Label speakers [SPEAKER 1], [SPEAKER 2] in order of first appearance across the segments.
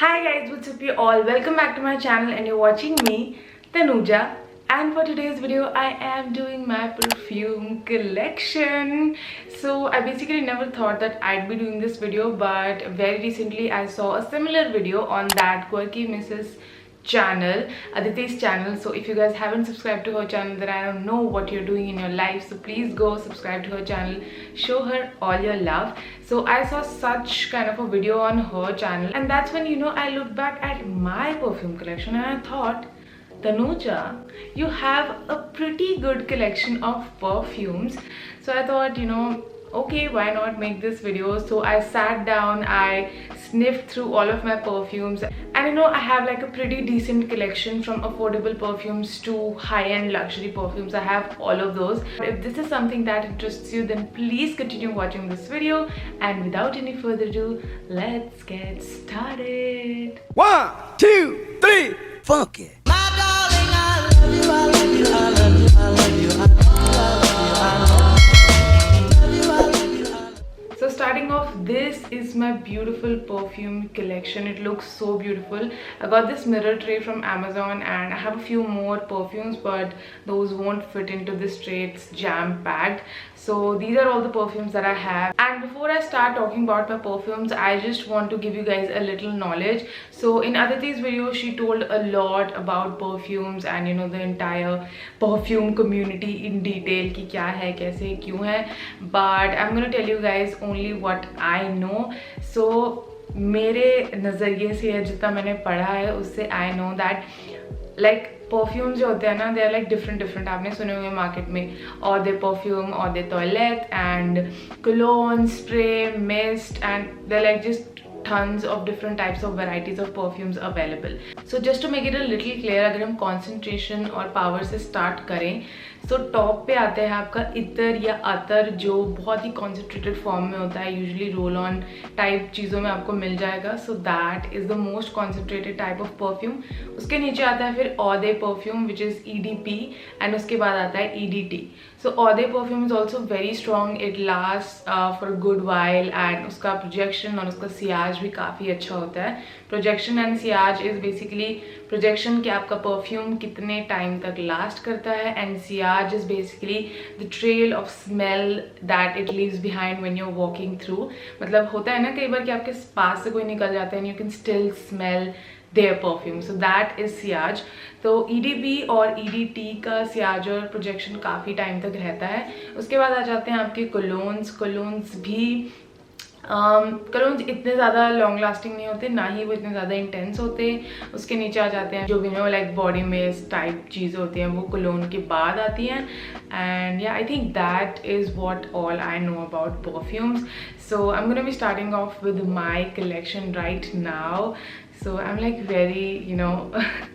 [SPEAKER 1] Hi guys, what's up you all? Welcome back to my channel and you're watching me, Tanuja. And for today's video, I am doing my perfume collection. So I basically never thought that I'd be doing this video, but very recently I saw a similar video on that quirky Mrs. channel, Aditi's channel. So if you guys haven't subscribed to her channel, then I don't know what you're doing in your life. So please go subscribe to her channel, show her all your love. So I saw such kind of a video on her channel, and that's when I looked back at my perfume collection and I thought, Tanuja, you have a pretty good collection of perfumes. So I thought, okay, why not make this video? So I sat down, I sniffed through all of my perfumes, and I have like a pretty decent collection from affordable perfumes to high-end luxury perfumes. I have all of those. If this is something that interests you, then please continue watching this video, and without any further ado, let's get started.
[SPEAKER 2] 1, 2, 3, funk it.
[SPEAKER 1] So starting off, this is my beautiful perfume collection. It looks so beautiful. I got this mirror tray from Amazon, and I have a few more perfumes, but those won't fit into this tray. It's jam packed. So these are all the perfumes that I have. And before I start talking about my perfumes, I just want to give you guys a little knowledge. So in Aditi's video, she told a lot about perfumes and the entire perfume community in detail, ki kya hai, kaise, kyun hai. But I'm gonna tell you guys only what I know. So मेरे नज़रिए से या जितना मैंने पढ़ा है उससे I know that like perfumes जो होते हैं ना, दे आर लाइक डिफरेंट आपने सुने होंगे मार्केट में, और de parfum eau de toilette and cologne, spray, mist, and they're like just tons of different types of varieties of perfumes available. So just to make it a little clear, अगर हम concentration और power से start करें, so top पे आता है आपका इतर या अतर, जो बहुत ही concentrated form में होता है, usually roll on type चीज़ों में आपको मिल जाएगा. So that is the most concentrated type of perfume. उसके नीचे आता है फिर Eau de perfume, which is EDP, and उसके बाद आता है EDT. So Eau de perfume is also very strong. It lasts for a good while, and उसका projection और उसका sillage भी काफ़ी अच्छा होता है. Projection and sillage is basically projection कि आपका perfume कितने time तक last करता है, and sillage is basically the trail of smell that it leaves behind when you're walking through. मतलब होता है ना कई बार कि आपके पास से कोई निकल जाता है and you can still smell their perfume. So that is sillage. तो EDP और EDT का sillage और projection काफ़ी टाइम तक रहता है. उसके बाद आ जाते हैं आपके colognes भी कलोन्स इतने ज़्यादा लॉन्ग लास्टिंग नहीं होते, ना ही वो इतने ज़्यादा इंटेंस होते. उसके नीचे आ जाते हैं जो भी लाइक बॉडी मिस्ट टाइप चीज़ें होती हैं, वो कलोन के बाद आती हैं. एंड या I think that is what all I know about perfumes. So I am gonna be starting of with my collection right now. So I'm like very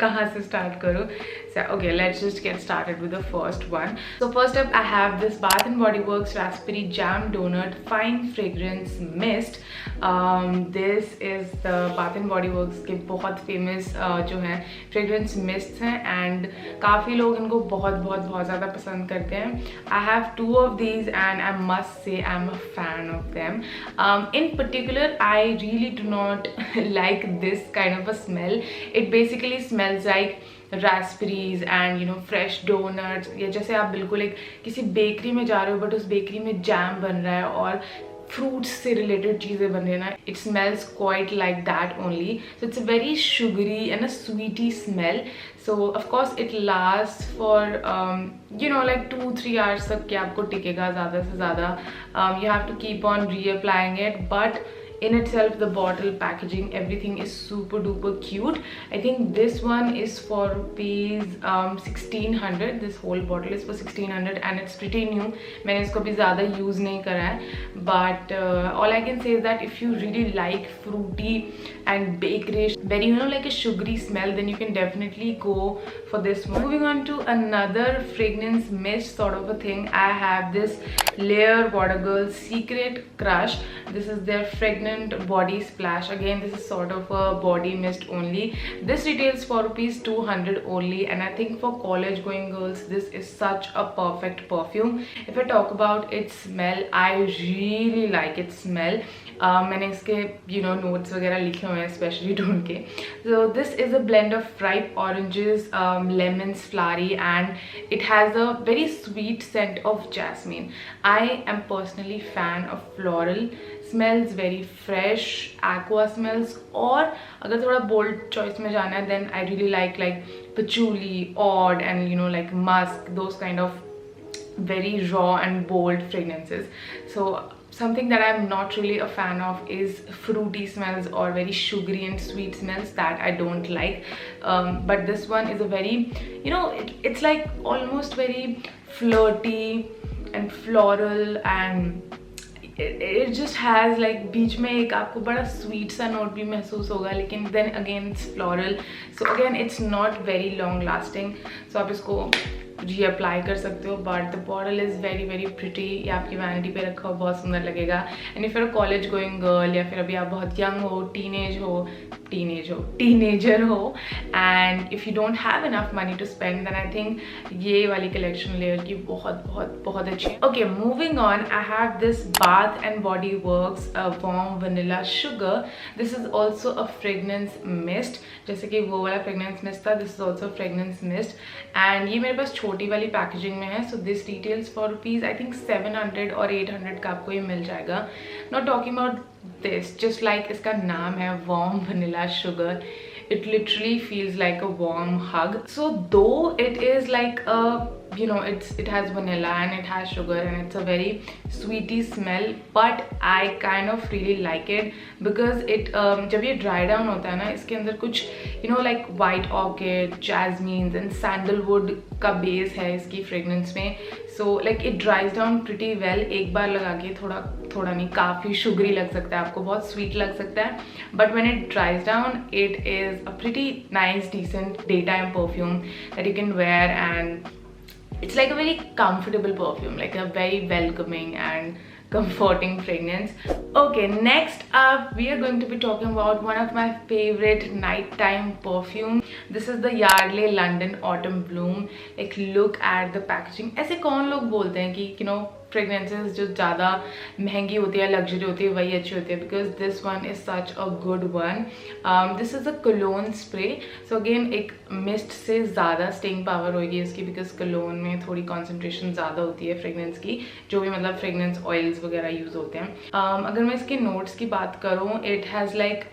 [SPEAKER 1] कहाँ से start करूँ. So okay, let's just get started with the first one. So first up, I have this Bath and Body Works Raspberry Jam Donut Fine Fragrance Mist. This is the Bath and Body Works के बहुत famous जो हैं fragrance mists हैं, and काफ़ी लोग इनको बहुत ज़्यादा पसंद करते हैं. I have 2 of these and I must say I'm a fan of them. In particular, I really do not like this kind of a smell. It basically smells like raspberries and fresh donuts, या जैसे आप बिल्कुल एक किसी bakery में जा रहे हो बट उस बेकरी में जैम बन रहा है और फ्रूट्स से रिलेटेड चीज़ें बन रही है ना. It smells quite like that only. So it's a very sugary and a sweety smell. So of course it last for like 2-3 hours तक कि आपको टिकेगा ज़्यादा से ज़्यादा. You have to keep on reapplying it, but in itself the bottle packaging everything is super duper cute. I think this one is for rupees 1600. This whole bottle is for 1600 and it's pretty new. मैंने इसको भी ज़्यादा use नहीं करा है, but all I can say is that if you really like fruity and bakerish, very like a sugary smell, then you can definitely go for this one. Moving on to another fragrance mist sort of a thing, I have this Layer Water Girl Secret Crush. This is their fragrance body splash. Again, this is sort of a body mist only. This retails for rupees 200 only, and I think for college going girls this is such a perfect perfume. If I talk about its smell, I really like its smell. मैंने इसके notes वगैरह लिखे हुए हैं specially ढूंढ के. So this is a blend of ripe oranges, lemons, flowery, and it has a very sweet scent of jasmine. I am personally fan of floral. Smells very fresh, aqua smells. और अगर थोड़ा bold choice में जाना है, then I really like patchouli, oud, and like musk, those kind of very raw and bold fragrances. So something that I'm not really a fan of is fruity smells or very sugary and sweet smells that I don't like. But this one is a very, it's like almost very flirty and floral, and it just has like बीच में एक आपको बड़ा sweet सा note भी महसूस होगा, लेकिन then again it's floral. So again it's not very long lasting. So आप इसको रीअप्लाई कर सकते हो, but the bottle is very very pretty. ये आपकी वैनिटी पे रखा हो बहुत सुंदर लगेगा. And if you're a college going girl, या फिर अभी आप बहुत यंग हो, टीनेजर हो, and if you don't have enough money to spend, then I think ये वाली कलेक्शन लेयर की बहुत बहुत बहुत अच्छी है. Okay, moving on, I have this bath and Body Works warm vanilla sugar. This is also a fragrance mist. जैसे कि वो वाला फ्रेगनेंस मिस्ट था, this is also fragrance mist. And ये मेरे पास छोटी वाली पैकेजिंग में है. So this details for rupees I think 700 और 800 का आपको ये मिल जाएगा. Not talking about this, just like इसका नाम है warm vanilla sugar, it literally feels like a warm hug. So though it is like a, it has vanilla and it has sugar and it's a very sweety smell, but I kind of really like it because it जब ये dry down होता है ना, इसके अंदर कुछ like white orchid, jasmines and sandalwood का base है इसकी fragrance में. So like it dries down pretty well. एक बार लगा के थोड़ा नहीं, काफ़ी शुगरी लग सकता है आपको, बहुत स्वीट लग सकता है, but when it dries down it is a pretty nice decent daytime perfume that you can wear, and it's like a very comfortable perfume, like a very welcoming and comforting fragrance. Okay, next up we are going to be talking about one of my favorite nighttime perfume. This is the Yardley London Autumn Bloom. Like look at the packaging. ऐसे कौन लोग बोलते हैं कि fragrances जो ज़्यादा महंगी होती है, लग्जरी होती है, वही अच्छी होती है, because this one is such a good one. This is a cologne spray. So again एक mist से ज़्यादा staying power होगी इसकी, because cologne में थोड़ी concentration ज़्यादा होती है fragrance की, जो भी मतलब fragrance oils वगैरह यूज़ होते हैं. अगर मैं इसके notes की बात करूँ, it has like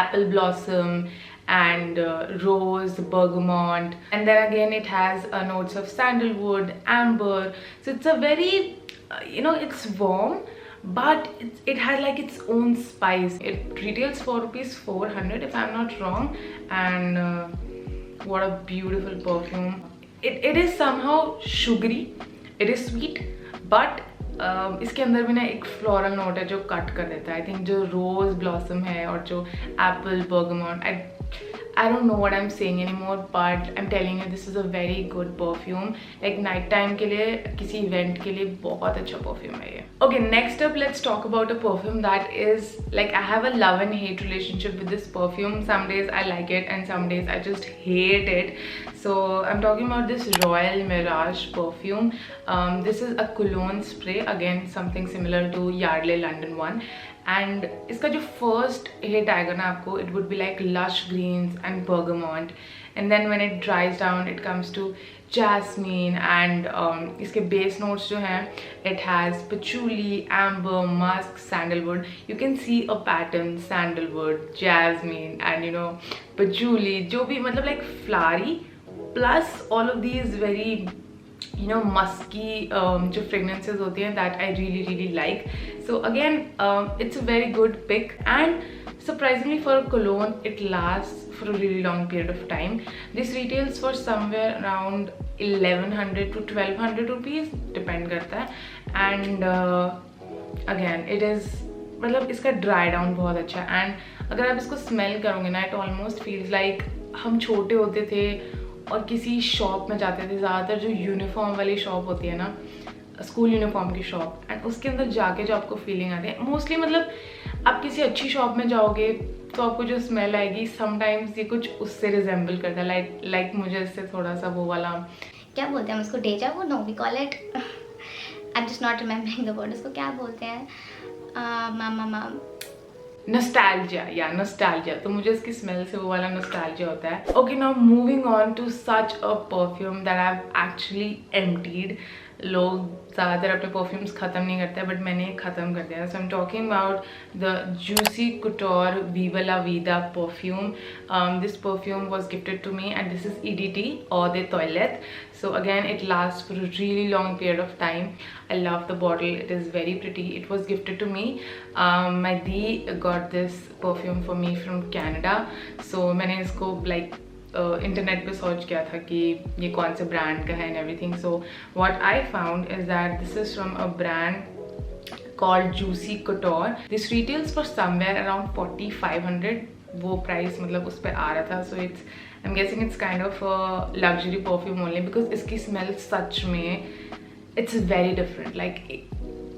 [SPEAKER 1] apple blossom and rose, bergamot, and then again it has notes of sandalwood, amber. So it's a very it's warm, but it has like its own spice. It retails for ₹400 if I'm not wrong, and what a beautiful perfume. It is somehow sugary, it is sweet, but इसके अंदर भी ना एक floral note है जो cut कर देता है. आई थिंक जो रोज ब्लॉसम है और जो Apple, bergamot, I don't know what I'm saying anymore, but I'm telling you this is a very good perfume. Like night time के लिए, किसी event के लिए बहुत अच्छा perfume है ये. Okay, next up let's talk about a perfume that is like I have a love and hate relationship with this perfume. Some days I like it and some days I just hate it. So I'm talking about this Royal Mirage perfume. This is a cologne spray, again something similar to Yardley London one. And इसका जो first hit आएगा ना आपको, it would be like lush greens and bergamot, and then when it dries down it comes to jasmine, and इसके base notes जो हैं, it has patchouli, amber, musk, sandalwood. You can see a pattern, sandalwood, jasmine, and patchouli, जो भी मतलब like flowery, plus all of these very musky जो fragrances होती हैं that I really really like. So again it's a very good pick, and surprisingly for a cologne it lasts for a really long period of time. This retails for somewhere around 1100 to 1200 rupees, depend करता है. And again it is मतलब इसका dry down बहुत अच्छा है, and अगर आप इसको smell करोगे ना, it almost feels like हम छोटे होते थे और किसी शॉप में जाते थे, ज़्यादातर जो यूनिफॉर्म वाली शॉप होती है ना, स्कूल यूनिफॉर्म की शॉप, एंड उसके अंदर जाके जो आपको फीलिंग आती है, मोस्टली मतलब आप किसी अच्छी शॉप में जाओगे तो आपको जो स्मेल आएगी समटाइम्स ये कुछ उससे रिजेंबल करता है. लाइक मुझे इससे थोड़ा सा वो वाला,
[SPEAKER 3] क्या बोलते हैं उसको, deja vu, no we call it, I am just not remembering the word, उसको क्या बोलते हैं, Mama.
[SPEAKER 1] नॉस्टैल्जिया या नॉस्टैल्जिया, तो मुझे इसकी स्मेल से वो वाला नॉस्टैल्जिया होता है. Okay, now moving on to such a perfume that I have actually emptied. लोग ज़्यादातर अपने परफ्यूम्स ख़त्म नहीं करते, बट मैंने ख़त्म कर दिया. So I am talking about the Juicy Couture Viva La Vida perfume. This perfume was gifted to me and this is EDT Eau de Toilette. So again, it lasts for a really long period of time. I love the bottle. It is very pretty. It was gifted to me. My Dee got this perfume for me from Canada. So मैंने इसको like internet पे search किया था कि ये कौन से brand का है and everything. So what I found is that this is from a brand called Juicy Couture. This retails for somewhere around 4500. वो प्राइस मतलब उस पर आ रहा था. So it's I am guessing it's kind of luxury perfume only because इसकी smell सच में इट्स वेरी डिफरेंट. लाइक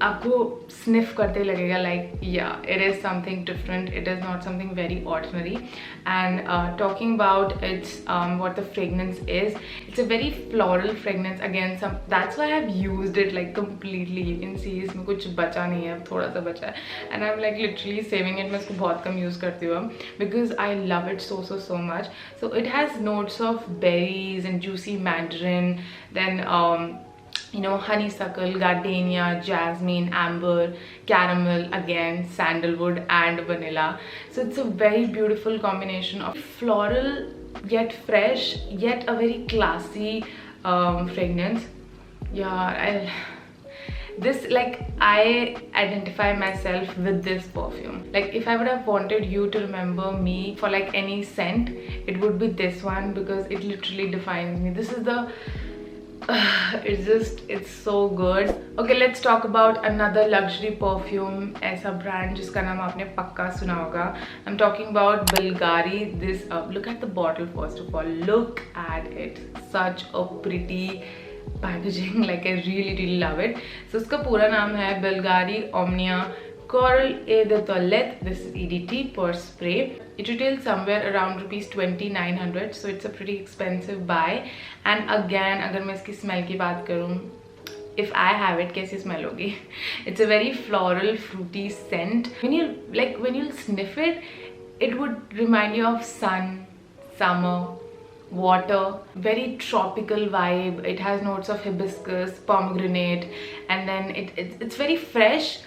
[SPEAKER 1] आपको स्निफ करते लगेगा लाइक या it is something different. It is not something very ordinary. And talking about it's what the fragrance is, it's a very floral fragrance. Again some that's why I have used it like completely. You can see इसमें कुछ बचा नहीं है, थोड़ा सा बचा है and I am like literally saving it. मैं इसको बहुत कम यूज़ करती हूँ because I love it so much. So it has notes of berries and juicy mandarin, then you know, honeysuckle, gardenia, jasmine, amber, caramel, again sandalwood and vanilla. So it's a very beautiful combination of floral yet fresh yet a very classy fragrance. Yeah, this, like, I identify myself with this perfume. Like if I would have wanted you to remember me for like any scent, it would be this one because it literally defines me. This is the it's so good. Okay, let's talk about another luxury perfume. ऐसा brand जिसका नाम आपने पक्का सुना होगा. I'm talking about Bulgari. This look at the bottle first of all. Look at it. Such a pretty packaging. Like I really love it. So इसका पूरा नाम है Bulgari Omnia Coral Eau de Toilette. This is EDT per spray. It retails somewhere around rupees 2900. So it's a pretty expensive buy. And again, अगर मैं इसकी smell की बात करूँ, if I have it, कैसी smell होगी? It's a very floral, fruity scent. When you sniff it, it would remind you of sun, summer, water, very tropical vibe. It has notes of hibiscus, pomegranate, and then it's very fresh.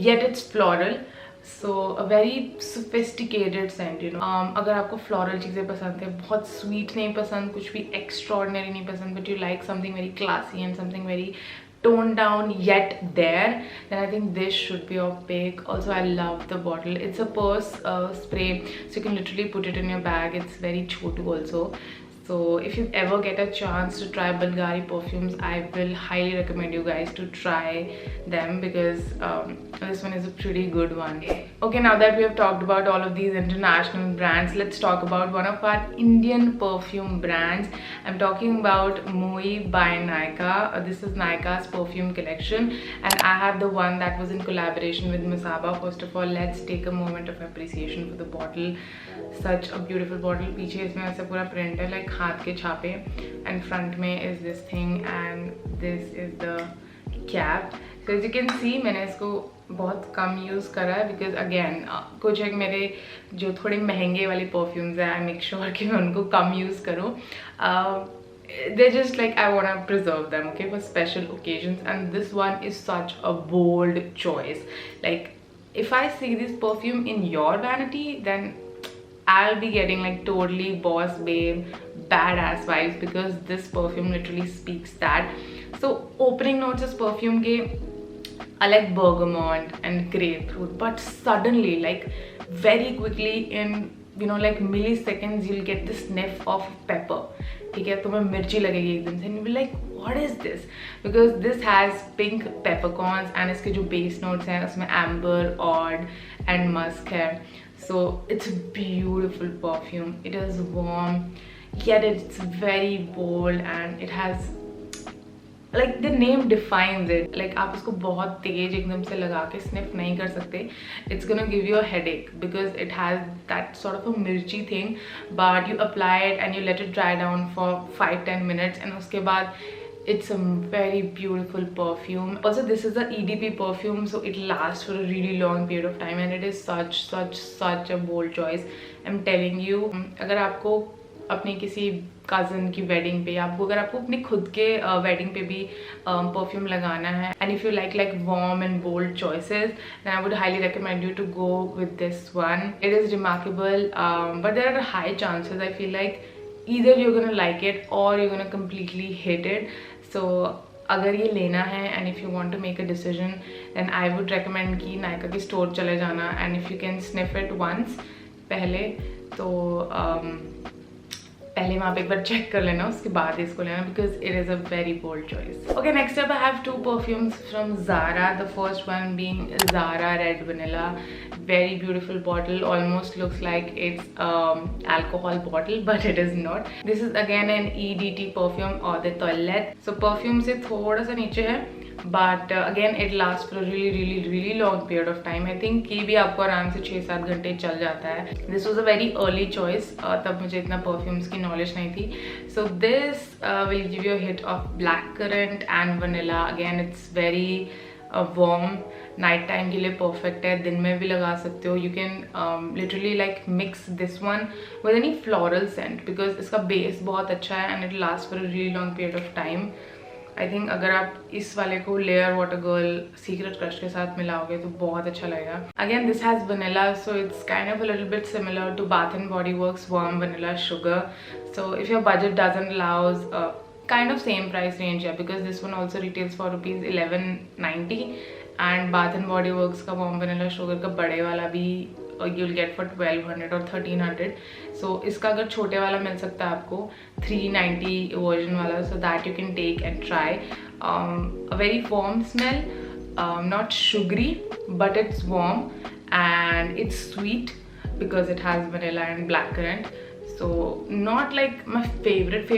[SPEAKER 1] Yet it's floral, so a very sophisticated scent, you know. अगर आपको floral चीज़ें पसंद है, बहुत sweet नहीं पसंद, कुछ भी extraordinary नहीं पसंद, but you like something very classy and something very toned down yet there, then I think this should be your pick. Also, I love the bottle. It's a purse spray, so you can literally put it in your bag. It's very chotu also. So if you ever get a chance to try Bulgari perfumes, I will highly recommend you guys to try them because this one is a pretty good one. Okay, now that we have talked about all of these international brands, let's talk about one of our Indian perfume brands. I'm talking about Moi by Nykaa. This is Nykaa's perfume collection and I have the one that was in collaboration with Masaba. First of all, let's take a moment of appreciation for the bottle. Such a beautiful bottle. पीछे इसमें ऐसा पूरा print है like हाथ के छापे and front में is this thing and this is the cap. So as you can see मैंने इसको बहुत कम यूज़ करा है बिकॉज अगेन कुछ एक मेरे जो थोड़े महंगे वाले परफ्यूम्स हैं आई मेक श्योर कि मैं उनको कम यूज़ करूँ. They're just like I want to preserve them, okay, for special occasions, and this one is such a bold choice. Like if I see this perfume in your vanity, then I'll be getting like totally boss babe badass vibes because this perfume literally speaks that. So opening notes is perfume ke I like bergamot and grapefruit, but suddenly like very quickly in like milliseconds you'll get this sniff of pepper. ठीक है, तुम्हें मिर्ची लगेगी एकदम से, and you'll be like what is this, because this has pink peppercorns and इसके जो base notes हैं उसमें amber, oud and musk है. So it's a beautiful perfume. It is warm yet it's very bold and it has like the name defines it. Like आप इसको बहुत तेज एकदम से लगा के sniff नहीं कर सकते. It's gonna give you a headache because it has that sort of a mirchi thing, but you apply it and you let it dry down for 5-10 minutes and उसके बाद It's a very beautiful perfume. Also, this is a EDP perfume, so it lasts for a really long period of time, and it is such a bold choice. I'm telling you, अगर आपको अपनी किसी cousin की wedding पे, अगर आपको अपने खुद के वेडिंग पे भी परफ्यूम लगाना है, and if you like warm and bold choices, then I would highly recommend you to go with this one. It is remarkable, but there are high chances, I feel like either you're gonna like it or you're gonna completely hate it. So अगर ये लेना है and if you want to make a decision, then I would recommend कि नायका की store चले जाना, and if you can sniff it once पहले, तो पहले वहाँ पे एक बार चेक कर लेना, उसके बाद इसको लेना, because it is a very bold choice. Okay, next up I have two perfumes from Zara. The first one being Zara Red Vanilla. Very beautiful bottle, almost looks like it's alcohol bottle, but it is not. This is again an EDT perfume or the toilette. So perfume से थोड़ा सा नीचे है, but again it lasts for a really long period of time. I think ये भी आपको आराम से 6-7 घंटे चल जाता है. This was a very early choice, तब मुझे इतना perfumes की knowledge नहीं थी. So this will give you a hit of blackcurrant and vanilla. Again it's very warm, night time के लिए परफेक्ट है, दिन में भी लगा सकते हो. You can literally like mix this one with any floral scent, because इसका बेस बहुत अच्छा है and it last for a really long period of time. I think अगर आप इस वाले को layer water girl secret crush के साथ मिलाओगे तो बहुत अच्छा लगेगा. Again this has vanilla, so it's kind of a little bit similar to Bath and Body Works warm vanilla sugar. So if your budget doesn't allows, kind of same price range, yeah, because this one also retails for rupees 1190, and Bath and Body Works का warm vanilla sugar का बड़े वाला भी you'll get for 1200 or 1300. so इसका अगर छोटे वाला मिल सकता है आपको 390 version वाला, so that you can take and try. A very warm smell, not sugary, but it's warm and it's sweet because it has vanilla and blackcurrant. So not like my favorite,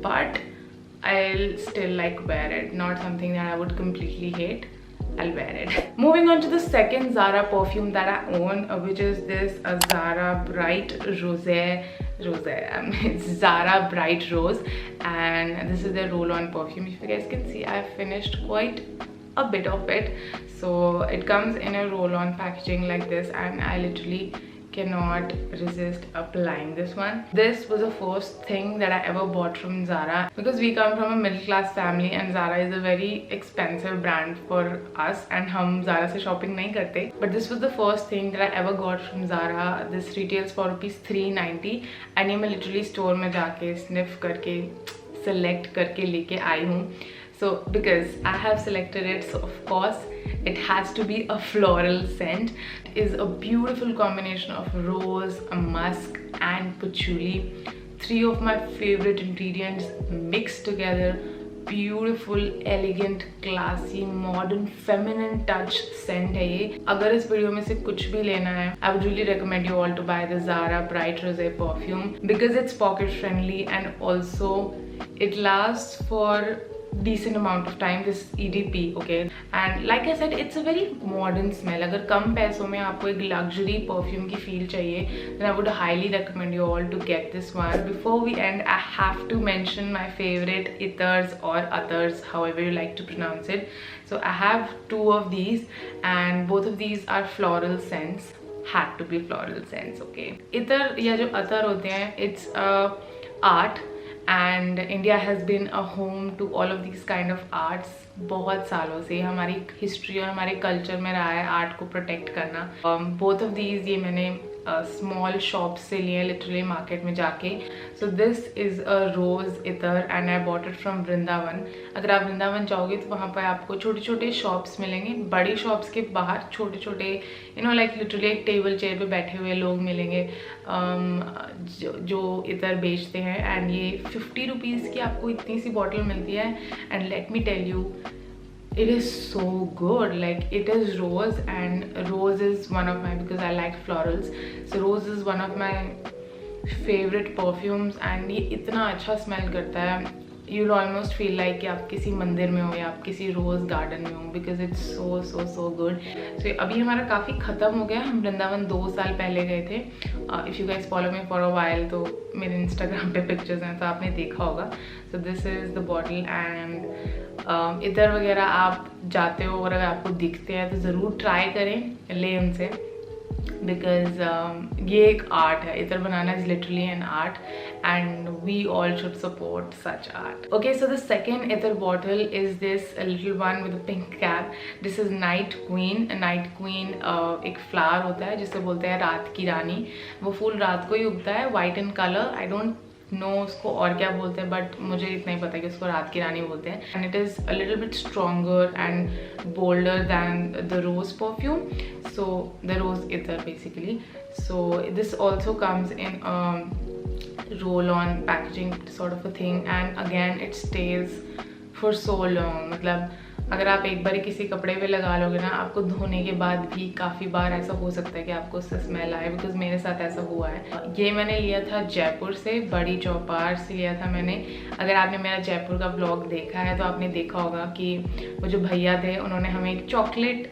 [SPEAKER 1] but I'll still like wear it. Not something that I would completely hate. I'll wear it. Moving on to the second Zara perfume that I own, which is this Zara Bright Rose. It's Zara Bright Rose, and this is their roll-on perfume. If you guys can see, I've finished quite a bit of it. So it comes in a roll-on packaging like this, and I literally cannot resist applying this one. This was the first thing that I ever bought from Zara, because we come from a middle class family and Zara is a very expensive brand for us, and हम Zara से shopping नहीं करते. But this was the first thing that I ever got from Zara. This retails for rupees 390, and ये मैं literally store में जाके sniff करके select करके लेके आई हूँ. So because I have selected it, so of course it has to be a floral scent. It is a beautiful combination of rose, musk and patchouli. 3 of my favorite ingredients mixed together. Beautiful, elegant, classy, modern, feminine touch scent है ये. अगर इस video में से कुछ भी लेना है, I would really recommend you all to buy the Zara Bright Rose perfume, because it's pocket friendly and also it lasts for decent amount of time, this EDP. okay, and like I said, it's a very modern smell. अगर कम पैसों में आपको एक luxury perfume की feel चाहिए, then I would highly recommend you all to get this one. Before we end, I have to mention my favorite ethers or others, however you like to pronounce it. So I have 2 of these, and both of these are floral scents. Had to be floral scents. okay, ether या जो अतर होते हैं, it's art, and India has been a home to all of these kind of arts. बहुत सालों से हमारी history और हमारे कल्चर में रहा है आर्ट को प्रोटेक्ट करना. बोथ ऑफ दीज ये मैंने स्मॉल शॉप से लिए, लिटरली मार्केट में जाके. सो दिस इज़ अ रोज़ इतर and I bought it from Vrindavan. अगर आप वृंदावन जाओगे तो वहाँ पर आपको छोटे छोटे शॉप्स मिलेंगे. बड़ी शॉप्स के बाहर छोटे छोटे लाइक लिटरली एक टेबल चेयर पे बैठे हुए लोग मिलेंगे जो इतर बेचते हैं. एंड ये 50 रुपीज़ की आपको इतनी सी बॉटल मिलती है. And let me tell you, it is so good. like it is rose, and rose is one of my, because I like florals, so rose is one of my favorite perfumes, and ये इतना अच्छा smell करता है. you'll almost feel like कि आप किसी मंदिर में हो या आप किसी रोज़ गार्डन में हो, because it's so so so good. So अभी हमारा काफ़ी ख़त्म हो गया. हम वृंदावन 2 साल पहले गए थे. If you guys follow me for a while, तो मेरे इंस्टाग्राम पे पिक्चर्स हैं तो आपने देखा होगा. So this is the bottle. And इधर वगैरह आप जाते हो और अगर आपको दिखते हैं तो ज़रूर ट्राई करें, ले उनसे, बिकॉज ये एक आर्ट है. इतर बनाना is literally an art and we all should support such art. Okay, so the second ether bottle is this little one with a pink cap. This is Night Queen. Night Queen एक flower होता है जिसे बोलते हैं रात की रानी. वो फूल रात को ही उगता है, white in color. I don't know उसको और क्या बोलते हैं, बट मुझे इतना ही पता है कि उसको रात की रानी बोलते हैं. And it is a little bit stronger and bolder than the rose perfume, so the rose इतर basically. So this also comes in roll on packaging sort of a thing, and again it stays for so long. मतलब अगर आप एक बार किसी कपड़े पे लगा लोगे ना, आपको धोने के बाद भी काफ़ी बार ऐसा हो सकता है कि आपको उससे स्मेल आए, बिकॉज मेरे साथ ऐसा हुआ है. ये मैंने लिया था जयपुर से, बड़ी चौपार से लिया था मैंने. अगर आपने मेरा जयपुर का ब्लॉग देखा है तो आपने देखा होगा कि वो जो भैया थे उन्होंने हमें एक चॉकलेट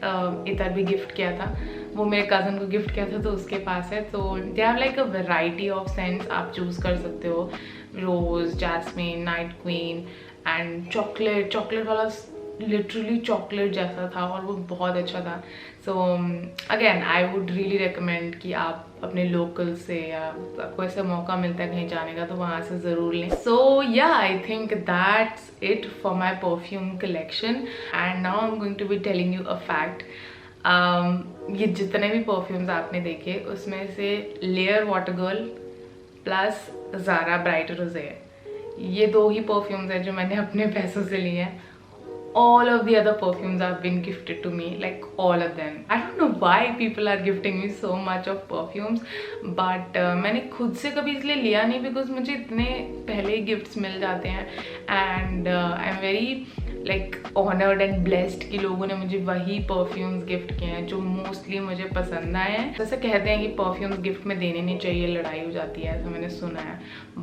[SPEAKER 1] इतर भी गिफ्ट किया था. वो मेरे कज़न को गिफ्ट किया था तो उसके पास है. तो they have like a variety of scents आप चूज़ कर सकते हो. Rose, jasmine, night queen and chocolate वाला लिटरली चॉकलेट जैसा था और वो बहुत अच्छा था. So again I would really recommend कि आप अपने लोकल से, या आपको ऐसा मौका मिलता है कहीं जाने का तो वहाँ से ज़रूर लें. So yeah I think that's it for my perfume collection. And now I am going to be telling you a fact. ये जितने भी परफ्यूम्स आपने देखे उसमें से layer water girl plus Zara bright rose, ये 2 ही परफ्यूम्स हैं जो मैंने अपने पैसों से लिए हैं. All of the other perfumes have been gifted to me, like all of them. I don't know why people are gifting me so much of perfumes, but मैंने खुद से कभी इसलिए लिया नहीं, because मुझे इतने पहले ही गिफ्ट्स मिल जाते हैं. And I am very like honoured and blessed कि लोगों ने मुझे वही परफ्यूम्स गिफ्ट किए हैं जो मोस्टली मुझे पसंद आए हैं. जैसे कहते हैं कि परफ्यूम्स गिफ्ट में देने नहीं चाहिए, लड़ाई हो जाती है, ऐसा मैंने सुना है.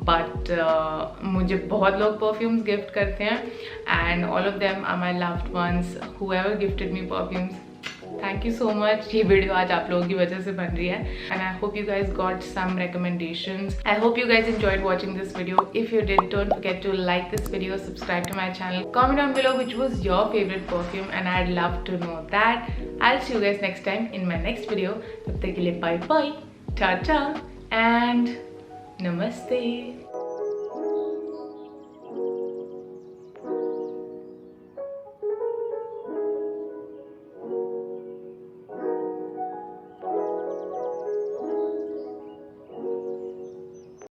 [SPEAKER 1] बट मुझे बहुत लोग परफ्यूम्स गिफ्ट करते हैं, and all of them are my loved ones whoever gifted me perfumes. Thank you so much. ये वीडियो आज आप लोगों की वजह से बन रही है, and I hope you guys got some recommendations. I hope you guys enjoyed watching this video. If you did, don't forget to like this video, subscribe to my channel, comment down below which was your favorite perfume, and I'd love to know that. I'll see you guys next time in my next video. तब तक के लिए bye bye, ta ta, and namaste.